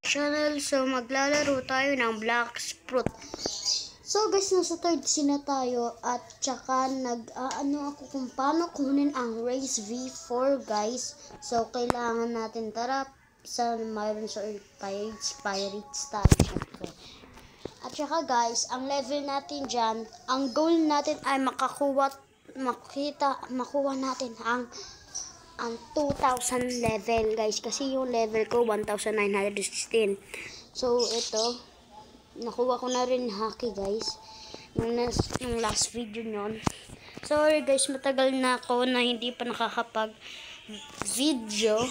channel. So, maglalaro tayo ng Black Sprout. So, guys, nasa third scene na tayo. At tsaka, ano ako kung paano kunin ang Race V4, guys. So, kailangan natin, tara, sa mayroon sa Pirates tayo, syempre. At tsaka, guys, ang level natin dyan, ang goal natin ay makuha natin ang 2,000 level, guys, kasi yung level ko 1,916. So ito, nakuha ko na rin haki, guys, yung last video nyon. Sorry guys, matagal na ako na hindi pa nakakapag video.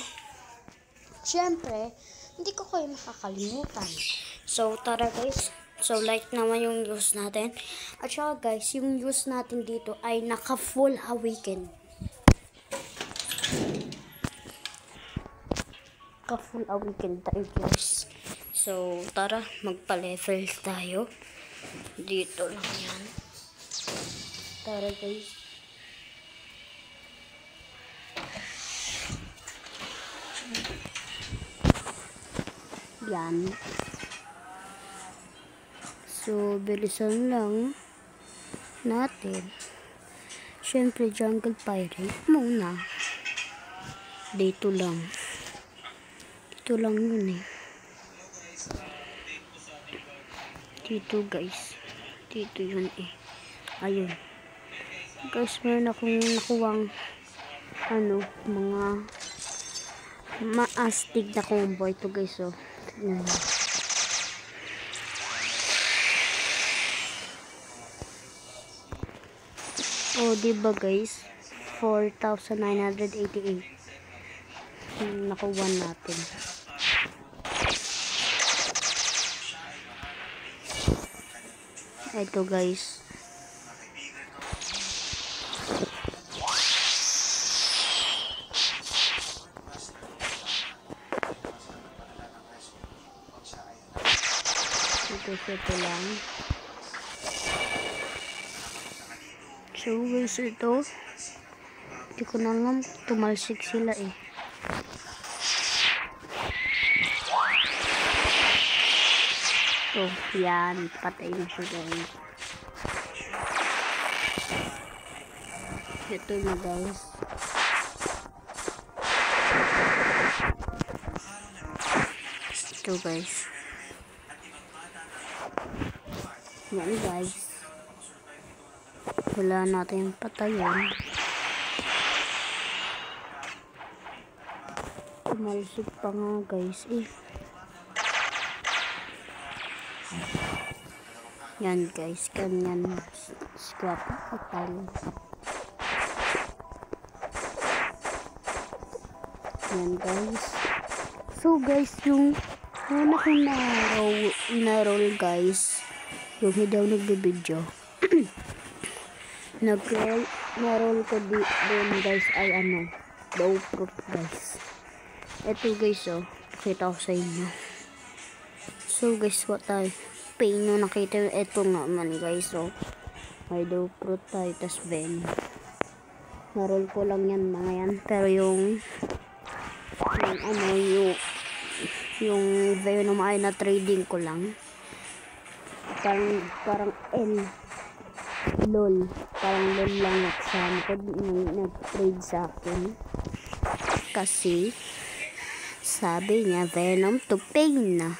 Syempre, hindi ko kayo makakalimutan. So tara guys, so like naman yung use natin. At saka guys, yung use natin dito ay naka full awaken. Full awaken tayo, guys. So tara, magpa-level tayo. Dito lang yan. Tara guys. Yan. So bilisan lang natin. Syempre jungle pirate muna. Dito lang. Ito lang yun eh. Dito guys. Dito yun eh. Ayun. Guys, meron akong nakuwang mga maastig na combo. Ito guys, oh. Tignan mo. Oh, diba guys? 4,988. Nakuha natin. Ito guys. Ito lang. So guys, ito. Hindi ko na alam. Tumalsik sila eh. So, yan. Patay na siya guys. Ito na guys. Ito guys. Yan guys. Wala natin patayin. Tumalsik pa nga guys eh. Yan guys, ganyan scrap kapal. Yan guys. So guys, yung una kong na-roll guys, yung hindi ako nagbibideo. Na-roll ko doon guys ay low proof guys. Ito guys, oh, kita ko sa inyo. So guys, what tayo? Pain nyo nakita yung ito naman guys, so may low proof tayo, tas Venom. Na-roll ko lang yan mga yan, pero yung Venom ay na trading ko lang. Parang LOL lang nagsama ko, nag-trade sa akin kasi sabi niya Venom to pain na.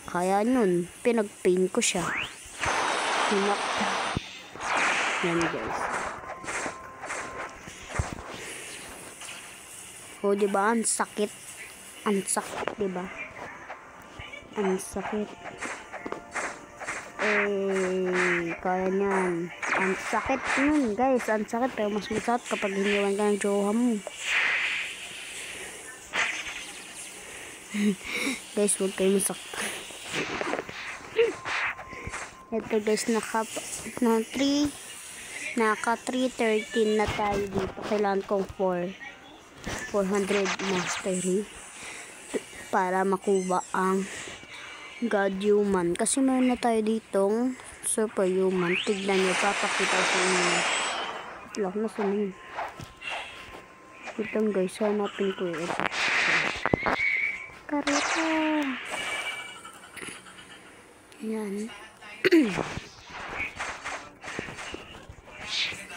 Kaya nun, pinag-pain ko siya. Yan guys. O, diba? Ang sakit. Ang sakit, diba? Ang sakit. Kaya niyan. Ang sakit nun, guys. Ang sakit. Pero mas masakit kapag hiniwan ka ng jowa mo. Guys, huwag kayo masaktan. Ito guys, naka 313 na tayo dito. Kailangan kong 400 mastery para makuha ang God Human. Kasi meron na tayo ditong Super Human. Tignan nyo, papakita ko sa inyo. Lock na sa inyo. Ito guys, hanapin ko ito. Kareta. Yan.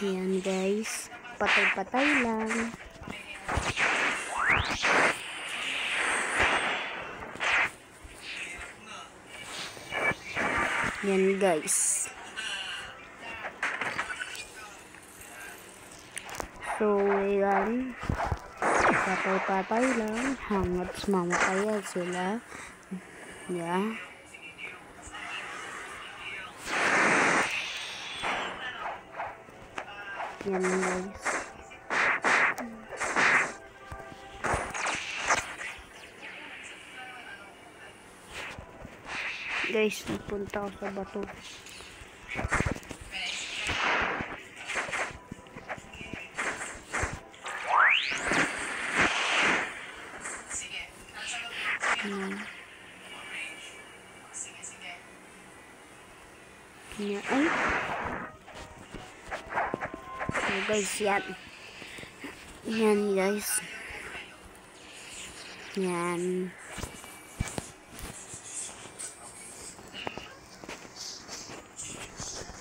Yan guys. Patay-patay lang. Yan guys. So, yan. Patay-patay lang. Hanggat mamatay sila. Yeah. Yan guys. Guys, napunta ako sa bato. Yan. Ay. So guys, yan. Yan guys. Yan.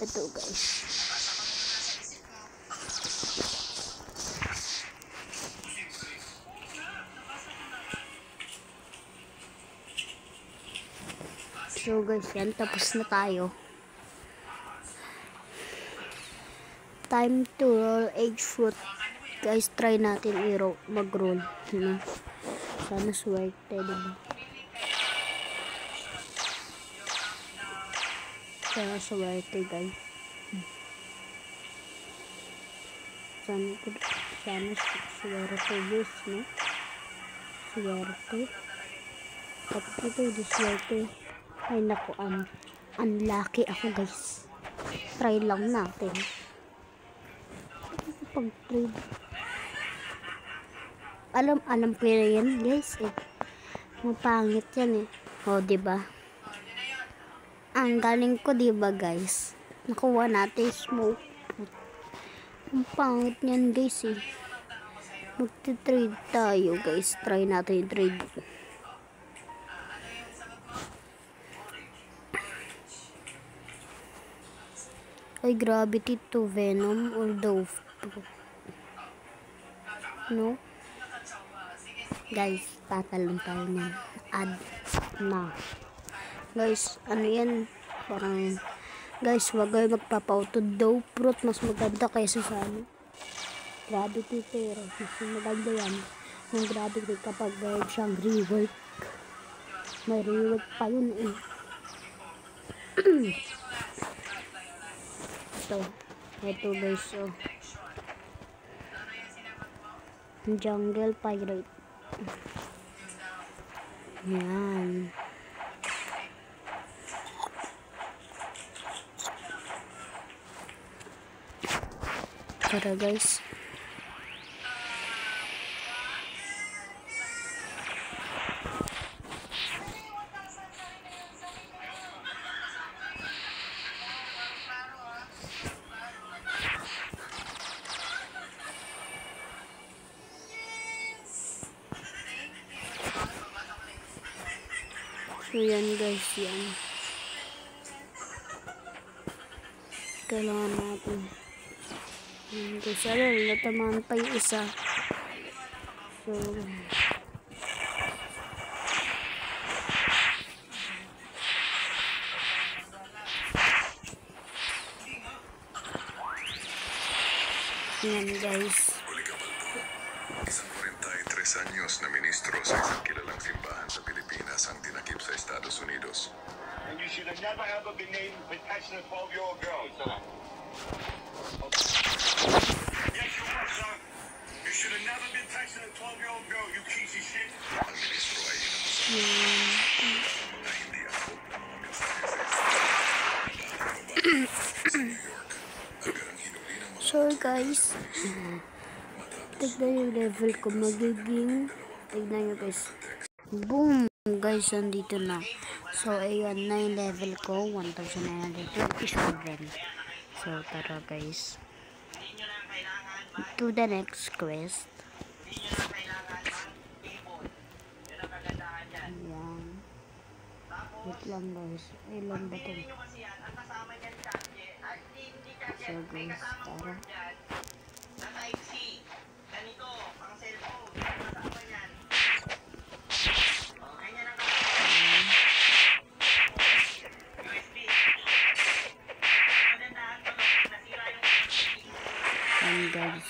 Ito guys. So guys, yan. Tapos na tayo. Time to roll egg fruit. Guys, try natin mag-roll. Sana swerte, diba? Sana swerte, guys. Sana swerte, guys, no? Swerte. Tapos ito, di swerte. Ay, naku, unlucky ako, guys. Try lang natin. Pag-trade. Alam ko yan, guys, eh. Mapangit yan, eh. O, diba? Ang galing ko, diba, guys? Nakuha natin smoke. Ang pangit niyan, guys, eh. Magti-trade tayo, guys. Try natin yung trade. Ay, gravity to venom or dove. No? Guys, tatalon tayo niyan. Add na. Guys, ano yan? Parang, guys, wag kayo magpapauto dove fruit. Mas maganda kaysa sa ano. Gravity pero. Mas maganda yan. Yung gravity kapag gawin siyang rework. May rework pa yun eh. Ito guys, so jungle pirate. Yan. Tara guys. So yan guys, yan. Kailangan natin. Guys, natamaan pa yung isa. So, yan guys. Isang 43 anyos na ministro sa isang kilalang simbahan sa Pilipinas ang dinakip sa Estados Unidos. And you should have never ever been named protection of 12-year-old girls. Yes, you were, son. You should have never been texting a 12-year-old girl, you piece of shit. Ang ministro ay inakusahan ng mga hindi angkop na mga mensahe sa sa New York. Hanggang hinuli ng mga So guys, tignan yung level ko magiging. Tignan nyo guys. Boom! Guys, nandito na. So, ayan na yung level ko. 1,927. So, tara guys. To the next quest. Ayan. Wait lang guys. Ilan ba ito? So guys, tara. Ayan guys.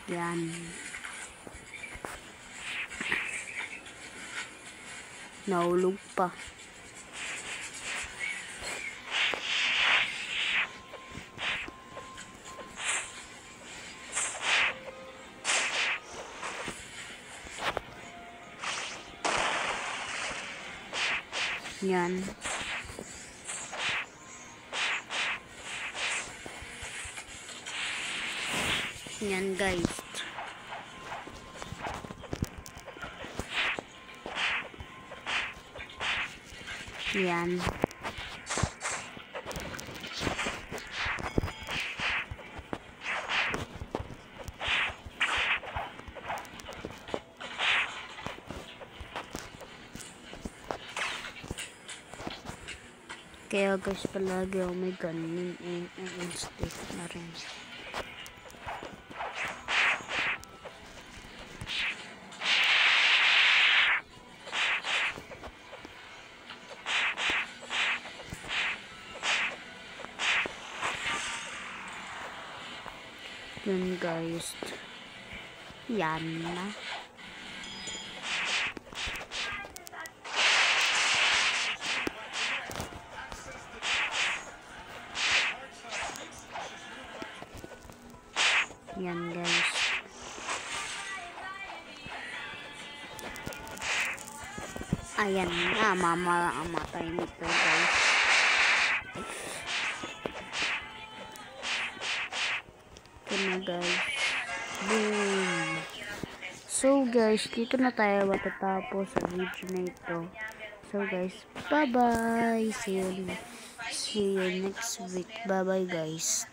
Yan. Nahulog pa. Yan. Yan guys. Yan. Kaya guys palagi ako may ganun stick na rin. Yan guys. Yan na. Yan guys. Ayan na, mamamatay nito guys. Ito na guys. Boom. So guys, dito na tayo matatapos sa video na ito. So guys, bye bye. See you next week. Bye bye guys.